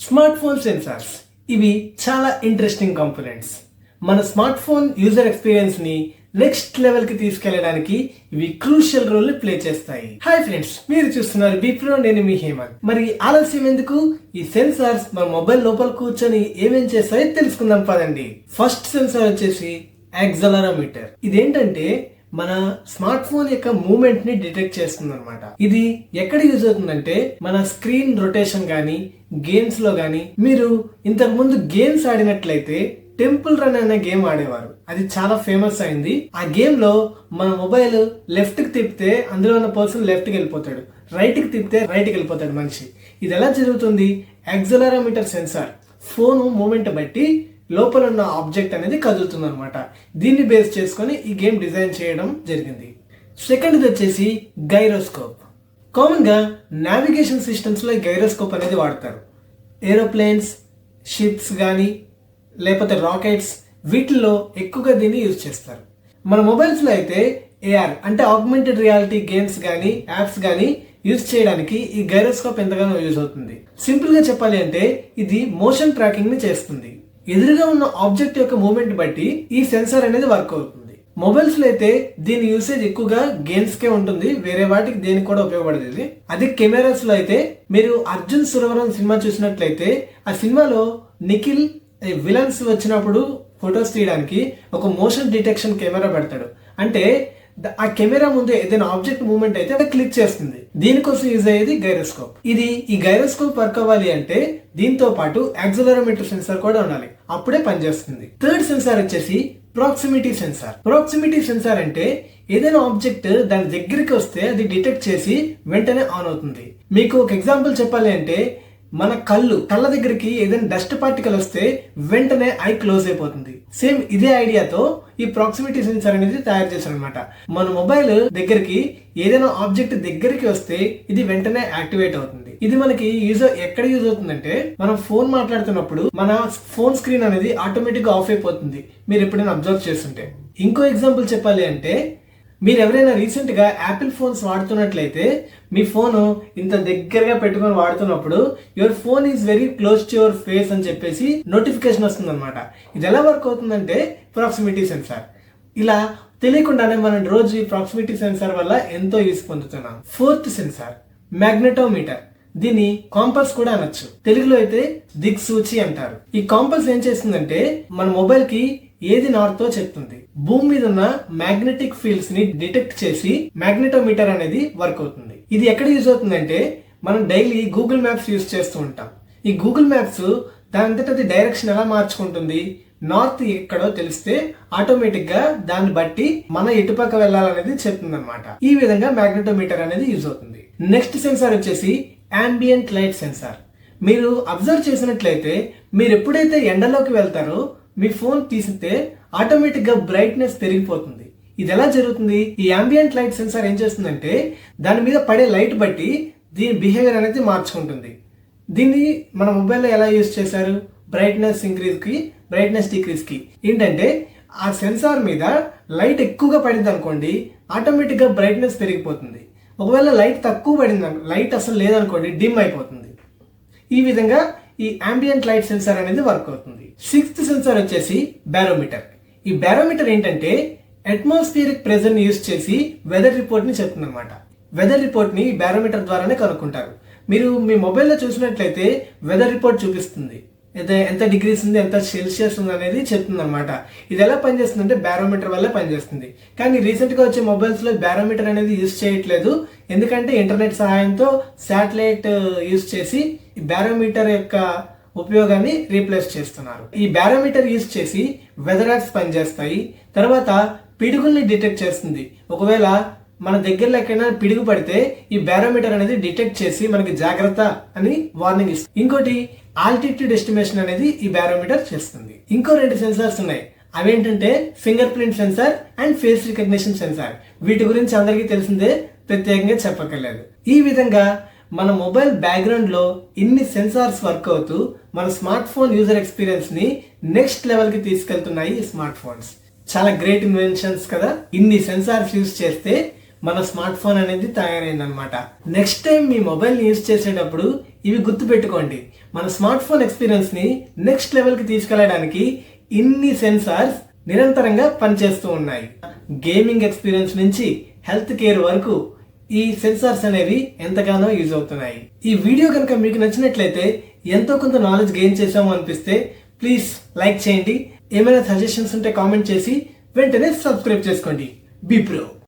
Smart phone sensors ఇవి చాలా interesting components. మన స్మార్ట్ ఫోన్ యూజర్ ఎక్స్పీరియన్స్ ని నెక్స్ట్ లెవెల్ కి తీసుకెళ్లడానికి ఇవి క్రూషియల్ రోల్ ప్లే చేస్తాయి. హాయ్ ఫ్రెండ్స్, మీరు చూస్తున్నారు బిప్రో, నేను మీ హేమంత్. మరి ఆలస్యం ఎందుకు, ఈ సెన్సార్స్ మన మొబైల్ లోపల కూర్చొని ఏమేం చేస్తాయో తెలుసుకుందాం పదండి. ఫస్ట్ సెన్సార్ వచ్చేసి యాక్సెలరోమీటర్. ఇదేంటంటే మన స్మార్ట్ ఫోన్ యొక్క మూవ్మెంట్ ని డిటెక్ట్ చేస్తుంది అనమాట. ఇది ఎక్కడ యూజ్ అవుతుందంటే మన స్క్రీన్ రొటేషన్ గానీ, గేమ్స్ లో గానీ, మీరు ఇంతకు ముందు గేమ్స్ ఆడినట్లయితే టెంపుల్ రన్ అనే గేమ్ ఆడేవారు. అది చాలా ఫేమస్ అయింది. ఆ గేమ్ లో మన మొబైల్ లెఫ్ట్ కి తిప్పితే అందులో ఉన్న పర్సన్ లెఫ్ట్ కి వెళ్ళిపోతాడు, రైట్ కి తిప్పితే రైట్ కి వెళ్ళిపోతాడు మనిషి. ఇది ఎలా జరుగుతుంది? యాక్సెలరోమీటర్ సెన్సార్ ఫోన్ మూమెంట్ బట్టి లోపల ఉన్న ఆబ్జెక్ట్ అనేది కదులుతుంది అనమాట. దీన్ని బేస్ చేసుకొని ఈ గేమ్ డిజైన్ చేయడం జరిగింది. సెకండ్ వచ్చేసి గైరోస్కోప్. కామన్ గా నావిగేషన్ సిస్టమ్స్ లో గైరోస్కోప్ అనేది వాడతారు. ఏరోప్లేన్స్, షిప్స్ కానీ లేకపోతే రాకెట్స్, వీటిల్లో ఎక్కువగా దీన్ని యూజ్ చేస్తారు. మన మొబైల్స్ లో అయితే ఏఆర్ అంటే ఆగ్మెంటెడ్ రియాలిటీ గేమ్స్ కానీ, యాప్స్ కానీ యూజ్ చేయడానికి ఈ గైరోస్కోప్ ఎంతగానో యూజ్ అవుతుంది. సింపుల్ గా చెప్పాలి అంటే ఇది మోషన్ ట్రాకింగ్ ని చేస్తుంది. ఎదురుగా ఉన్న ఆబ్జెక్ట్ యొక్క మూవ్మెంట్ బట్టి ఈ సెన్సార్ అనేది వర్క్ అవుతుంది. మొబైల్స్ లో అయితే దీని యూసేజ్ ఎక్కువగా గేమ్స్ కే ఉంటుంది, వేరే వాటికి దేనికి కూడా ఉపయోగపడేది. అదే కెమెరాస్ లో అయితే మీరు అర్జున్ సురవరం సినిమా చూసినట్లయితే ఆ సినిమాలో నిఖిల్ విలన్స్ వచ్చినప్పుడు ఫొటోస్ తీయడానికి ఒక మోషన్ డిటెక్షన్ కెమెరా పెడతాడు. అంటే ఆ కెమెరా ముందు ఏదైనా ఆబ్జెక్ట్ మూవ్మెంట్ అయితే అది క్లిక్ చేస్తుంది. దీనికోసం యూజ్ అయ్యేది గైరోస్కోప్. ఈ గైరోస్కోప్ వర్క్ అవ్వాలి అంటే దీంతో పాటు యాక్సెలరోమీటర్ సెన్సార్ కూడా ఉండాలి, అప్పుడే పనిచేస్తుంది. థర్డ్ సెన్సార్ వచ్చేసి ప్రాక్సిమిటీ సెన్సార్. ప్రాక్సిమిటీ సెన్సార్ అంటే ఏదైనా ఆబ్జెక్ట్ దాని దగ్గరికి వస్తే అది డిటెక్ట్ చేసి వెంటనే ఆన్ అవుతుంది. మీకు ఒక ఎగ్జాంపుల్ చెప్పాలి అంటే మన కళ్ళ దగ్గరికి ఏదైనా డస్ట్ పార్టికల్ వస్తే వెంటనే ఐ క్లోజ్ అయిపోతుంది. సేమ్ ఇదే ఐడియాతో ఈ ప్రాక్సిమిటీ సెన్సార్ అనేది తయారు చేశారు అనమాట. మన మొబైల్ దగ్గరికి ఏదైనా ఆబ్జెక్ట్ దగ్గరికి వస్తే ఇది వెంటనే యాక్టివేట్ అవుతుంది. ఇది మనకి ఎక్కడ యూజ్ అవుతుందంటే మనం ఫోన్ మాట్లాడుతున్నప్పుడు మన ఫోన్ స్క్రీన్ అనేది ఆటోమేటిక్ గా ఆఫ్ అయిపోతుంది, మీరు ఎప్పుడైనా అబ్జర్వ్ చేస్తుంటే. ఇంకో ఎగ్జాంపుల్ చెప్పాలి అంటే మీరు ఎవరైనా రీసెంట్ గా యాపిల్ ఫోన్స్ వాడుతున్నట్లయితే మీ ఫోన్ ఇంత దగ్గరగా పెట్టుకొని వాడుతున్నప్పుడు your phone is very close to your face అని చెప్పేసి నోటిఫికేషన్ వస్తుంది అనమాట. ఇది ఎలా వర్క్ అవుతుందంటే ప్రాక్సిమిటీ సెన్సార్. ఇలా తెలియకుండానే మనం రోజు ఈ ప్రాక్సిమిటీ సెన్సార్ వల్ల ఎంతో యూస్ పొందుతున్నాం. Fourth sensor magnetometer. దీన్ని కాంపస్ కూడా అనొచ్చు, తెలుగులో అయితే దిక్సూచి అంటారు. ఈ కాంపస్ ఏం చేస్తుందంటే మన మొబైల్ కి ఏది నార్తో చెప్తుంది. భూమి మీద ఉన్న మ్యాగ్నెటిక్ ఫీల్డ్స్ ని డిటెక్ట్ చేసి మ్యాగ్నెటోమీటర్ అనేది వర్క్ అవుతుంది. ఇది ఎక్కడ యూజ్ అవుతుందంటే మనం డైలీ గూగుల్ మ్యాప్స్ యూజ్ చేస్తూ ఉంటాం. ఈ గూగుల్ మ్యాప్స్ దానంతట అది డైరెక్షన్ ఎలా మార్చుకుంటుంది, నార్త్ ఎక్కడో తెలిస్తే ఆటోమేటిక్ గా దాన్ని బట్టి మన ఎటుపక్క వెళ్ళాలనేది చెప్తుంది అనమాట. ఈ విధంగా మ్యాగ్నెటోమీటర్ అనేది యూజ్ అవుతుంది. నెక్స్ట్ సెన్సార్ వచ్చేసి యాంబియంట్ లైట్ సెన్సార్. మీరు అబ్జర్వ్ చేసినట్లయితే మీరు ఎప్పుడైతే ఎండలోకి వెళ్తారో మీ ఫోన్ తీసితే ఆటోమేటిక్ గా బ్రైట్నెస్ పెరిగిపోతుంది. ఇది ఎలా జరుగుతుంది? ఈ యాంబియంట్ లైట్ సెన్సార్ ఏం చేస్తుందంటే దాని మీద పడే లైట్ బట్టి దీని బిహేవియర్ అనేది మార్చుకుంటుంది. దీన్ని మన మొబైల్లో ఎలా యూజ్ చేశారు? బ్రైట్నెస్ ఇంక్రీజ్ కి, బ్రైట్నెస్ డిక్రీజ్ కి. ఏంటంటే ఆ సెన్సార్ మీద లైట్ ఎక్కువగా పడింది అనుకోండి, ఆటోమేటిక్ గా బ్రైట్నెస్ పెరిగిపోతుంది. ఒకవేళ లైట్ తక్కువ పడింది, లైట్ అసలు లేదనుకోండి, డిమ్ అయిపోతుంది. ఈ విధంగా ఈ యాంబియంట్ లైట్ సెన్సార్ అనేది వర్క్ అవుతుంది. సిక్స్త్ సెన్సార్ వచ్చేసి బారోమీటర్. ఈ బారోమీటర్ ఏంటంటే అట్మాస్ఫియరిక్ ప్రెజర్ ని యూజ్ చేసి వెదర్ రిపోర్ట్ ని చెప్తుంది అనమాట. వెదర్ రిపోర్ట్ ని బారోమీటర్ ద్వారానే కనుక్కుంటారు. మీరు మీ మొబైల్లో చూసినట్లయితే వెదర్ రిపోర్ట్ చూపిస్తుంది, ఎంత డిగ్రీస్ ఉంది, ఎంత సెల్సియస్ ఉంది అనేది చెప్తుంది అనమాట. ఇది ఎలా పనిచేస్తుంది అంటే బారోమీటర్ వల్ల పనిచేస్తుంది. కానీ రీసెంట్ గా వచ్చే మొబైల్స్ లో బారోమీటర్ అనేది యూజ్ చేయట్లేదు, ఎందుకంటే ఇంటర్నెట్ సహాయంతో శాటిలైట్ యూజ్ చేసి ఈ బారోమీటర్ యొక్క ఉపయోగాన్ని రీప్లేస్ చేస్తున్నారు. ఈ బారోమీటర్ యూజ్ చేసి వెదర్ యాప్స్ పనిచేస్తాయి. తర్వాత పిడుగుల్ని డిటెక్ట్ చేస్తుంది. ఒకవేళ మన దగ్గరలో ఎక్కడైనా పిడుగు పడితే ఈ బారోమీటర్ అనేది డిటెక్ట్ చేసి మనకి జాగ్రత్త అని వార్నింగ్ ఇస్తుంది. ఇంకోటి ఆల్టిట్యూడ్ ఎస్టిమేషన్ అనేది ఈ బారోమీటర్ చేస్తుంది. ఇంకో 2 సెన్సార్స్ ఉన్నాయి. అవేంటంటే fingerprint sensor and face recognition sensor. వీటి గురించి అందరికీ తెలిసిందే, ప్రత్యేకంగా చెప్పక్కర్లేదు. ఈ విధంగా మన మొబైల్ బ్యాక్గ్రౌండ్ లో ఇన్ని సెన్సార్స్ వర్క్ అవుతూ మన స్మార్ట్ ఫోన్ యూజర్ ఎక్స్పీరియన్స్ ని నెక్స్ట్ లెవెల్ కి తీసుకెళ్తున్నాయి ఈ స్మార్ట్ ఫోన్స్. చాలా గ్రేట్ ఇన్వెన్షన్స్ కదా. ఇన్ని సెన్సార్స్ యూజ్ చేస్తే మన స్మార్ట్ ఫోన్ అనేది తయారైందనమాట. నెక్స్ట్ టైం మీ మొబైల్ యూజ్ చేసేటప్పుడు ఇవి గుర్తు పెట్టుకోండి. మన స్మార్ట్ ఫోన్ ఎక్స్పీరియన్స్ ని నెక్స్ట్ లెవెల్ కి తీసుకెళ్లడానికి ఇన్ని సెన్సార్స్ నిరంతరంగా పనిచేస్తూ ఉన్నాయి. గేమింగ్ ఎక్స్పీరియన్స్ నుంచి హెల్త్ కేర్ వరకు ఈ సెన్సార్స్ అనేవి ఎంతగానో యూజ్ అవుతున్నాయి. ఈ వీడియో కనుక మీకు నచ్చినట్లయితే, ఎంతో కొంత నాలెడ్జ్ గెయిన్ చేసాము అనిపిస్తే ప్లీజ్ లైక్ చేయండి. ఏమైనా సజెషన్స్ ఉంటే కామెంట్ చేసి వెంటనే సబ్స్క్రైబ్ చేసుకోండి. Be pro.